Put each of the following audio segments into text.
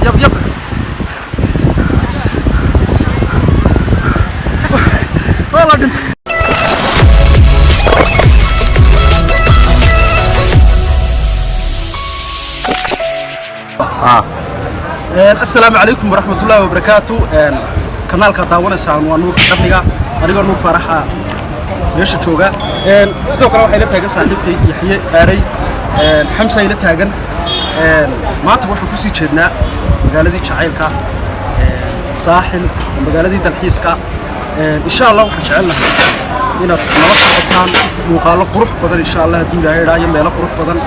يب والله كنت السلام عليكم ورحمة الله وبركاته. kanaalka daawanaysan waa nuur qabriga anigoo nuur faraxa meesha jooga sidoo kale waxay la taagan saaxiibkay Yaxye Aaray Xamsa ila taagan maanta waxaan ku sii jeednaa magaaladii jacaylka saaxil magaaladii dalxiiska insha Allah waxaan jecelnahay inaad nala socotaan muuqaalo qurux badan insha Allah hadii Ilaahay raayo meelo qurux badan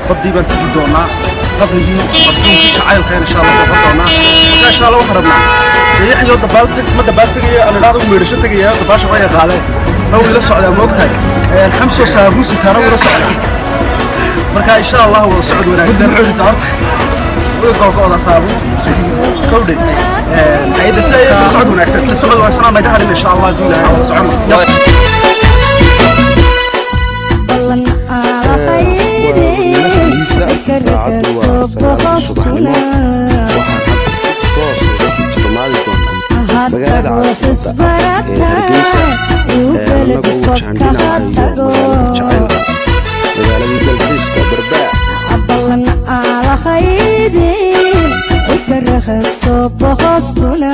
badii baan tagi doonaa qabrigii badii jacaylka insha Allah baan doonaa insha Allah waxaan rabnaa يحيى دبالتك ما دبالتك أنا نادو ميرشتك يا دباش ويا قاله لو إلى الصعد موقتها الخمسة سابوس ترى ولا صعد مركا إن شاء الله هو صعد ولا يصير حول صعد ويقول قاضي صابو كودي عيد الساعة صعد ولا يصير الصعد وصلنا نجاح إن شاء الله دولا صعد magaalada caasimada Hargeysa anagu jaandinayo magaalada jacaylka magaaladii dalxiiska Berbera ballan ala khayrin ikarahto boqostuna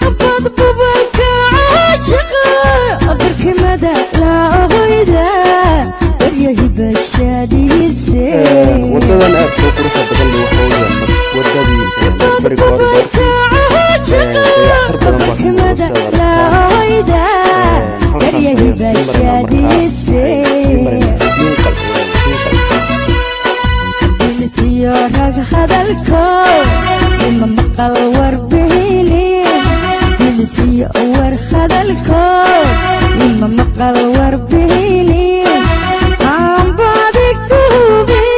abadbubanka ajiqa barkimada la hoyda yaryahi bashadiise wadadan aad ku quruxda badan waxa weeyaan wadadii بريكور يعتر بدن باكمدة لا هويدا يريه بشاديسي سيارك هذا الكون لما مقال وربهيني سيار هذا الكون لما مقال وربهيني عم بعدك دوبي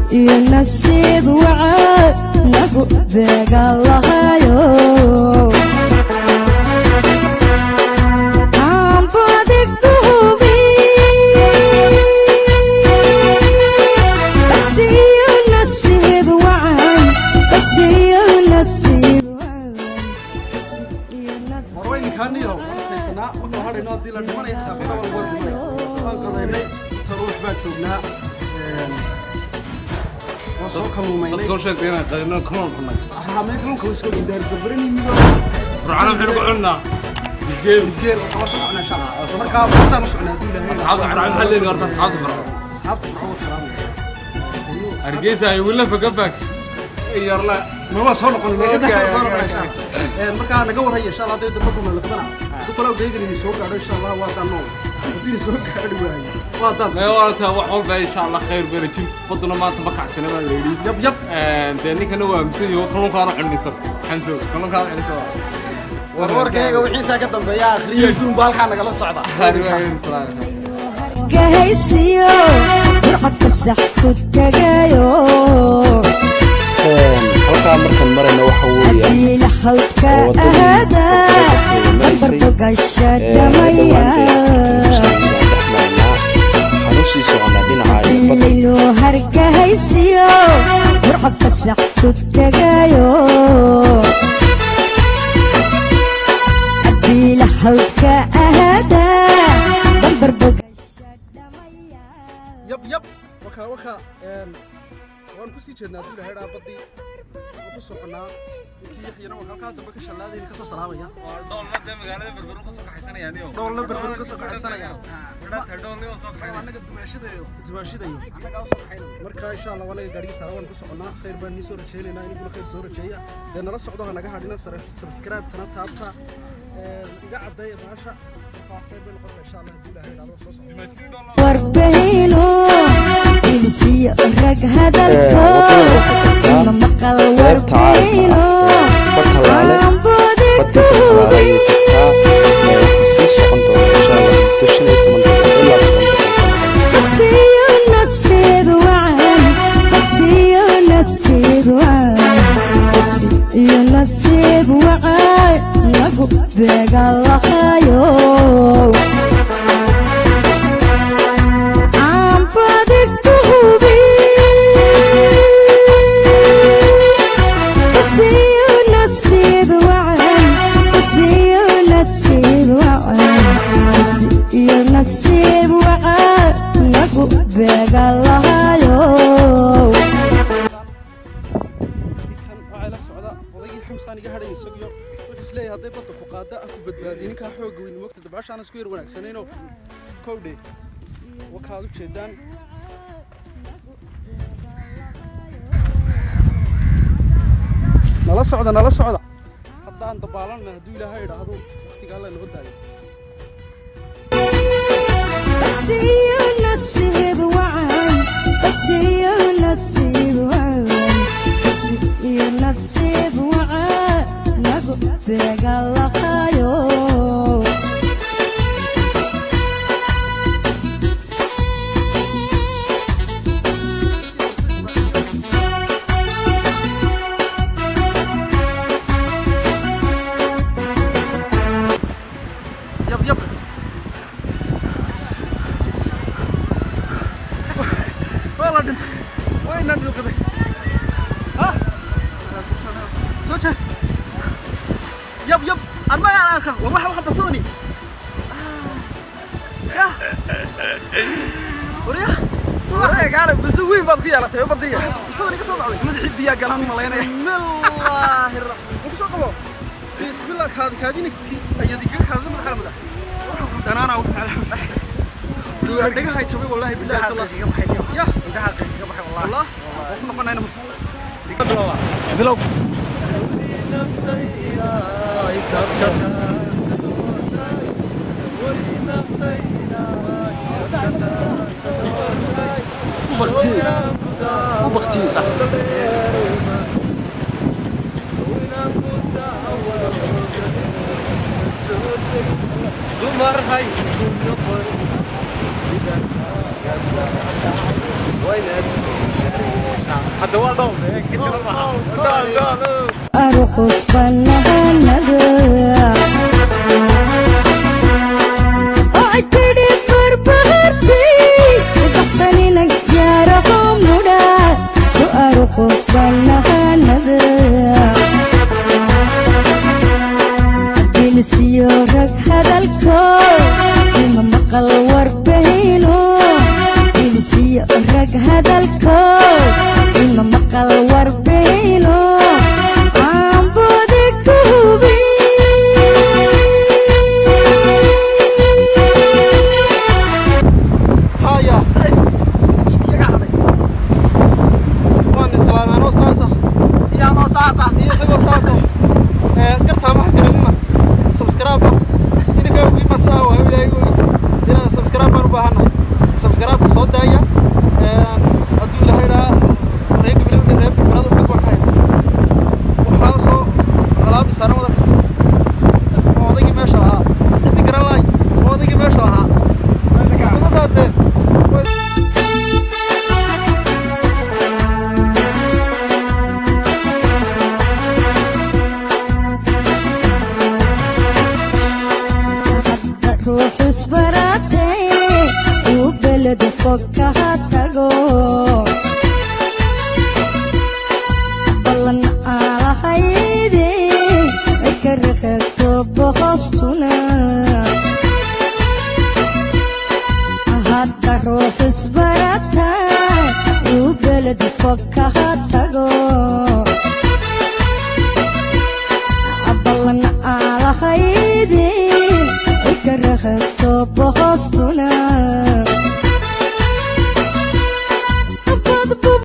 النصيب وعاد نقو بقى الله يو عم بعدك دوبي بس النصيب وعاد بس النصيب وعاد مروين كان يو سيسنا وكل هذا نادي لدمنا يتابع والولد ما تروح بتشوفنا dadku sheegayna qaybna kaloon xunay ma kaloon ka soo diiday gabrani mido ruuxana waxaan ku cunaa geel oo socona shaqo marka waxaan socnaa Ilaahay asxaabta aan xalliga horta asxaabta oo salaam Hargeysa ay wila fagabak yarla ma soo noqon marka naga warhay insha Allah dadka dadku la qabana ku falaw deegan soo gaadho insha Allah waa tan noo hadii soo gaadho waa tan ma warta wax walba insha Allah khayr bana jin fadna maanta bakacsana ma leeyay yab deeninkana waa misay oo kalon qaar cunaysan xanso kalon qaar cunaysan warwarkayga wixii inta ka dambeeya akhriyo duun baalka naga la socda gahaysiyo burcadka sax ku tagayo halka markan marayna waxa weeyaan ila halka ahada barbagasha damaya harusi socona dhinaca badda ilo hargahaysiyo burcadka sax ku tagayo ila halka ahada barbagasha damaya yab waka waan ku sii jeednaa duul heeraa badii ku soconaa kii Yaxyana waa halka dambe ka shalaadeen ka soo salaamaya dowladda magaalada Berbera ka soo kaxaysanayaan iyo dowladda Berbera ka soo kaxaysanayaan wadada dowladda soo kaxaysanayaan anaga dumaashidayo anaga soo kaxayno marka insha Allah walaal gaariga saaran ku soconaa khayr baan soo rajaynaynaa inuu khayr soo rajeeya ee nala socdo naga hadhina subscribe tana taabta iga cadeeya baasha khayr baan qofka insha Allah duul heeraa soo socdo warbahino ilsi rag hada الكون مقال وربينو عم بدك توبي نصيب وعن نصيب وعن nasiib wacay lagu beegalahayo aanbadi ku hubi isiyo nasiib wacay isiyo nasiib wacay isiyo nasiib wacay lagu beegalahayo iga hadhay isagiyo wuxuu isleeyahay hadday badda ku qaada ku badbaadiyo ninkaa xoogga weyn moogta dabaashaan isku yar wanaagsanayno kowdhe wakaad u jeedaan nala socda haddaan dabaalanna hadduu ilaahay idhaahdo waqtigaa la noo daayo isiyo nasiib wacay isiyo nasiib wacay isiyo nasiib wacay lagu beegalahayo yab wala dhintay wayna dhulkaday سوتش يب أنا ما أعرف والله واحد بصوني يا وريا قال بسوين بعض كيا لا تبي بديه بصوني كسر عليك ما تحب يا كلام ملايين بسم الله الرحمن وكسر بسم الله كادينك أيديك هذا ما خرب ده أنا والله دقيقة هاي تشوفي والله بالله الله يا ده حقيقة والله وكنا قلنا هنا بلو وبختي صح دمر هاي حتى والله أرقص بالنهنده أعتري بربهرتي وتحسني نجارهم مدى وأرقص بالنهنده جلسيورك هذا الكون إما مقل وربهينو جلسيورك هذا الكون إما مقل وربهينو روح اسبرتها وبلد فكها تقول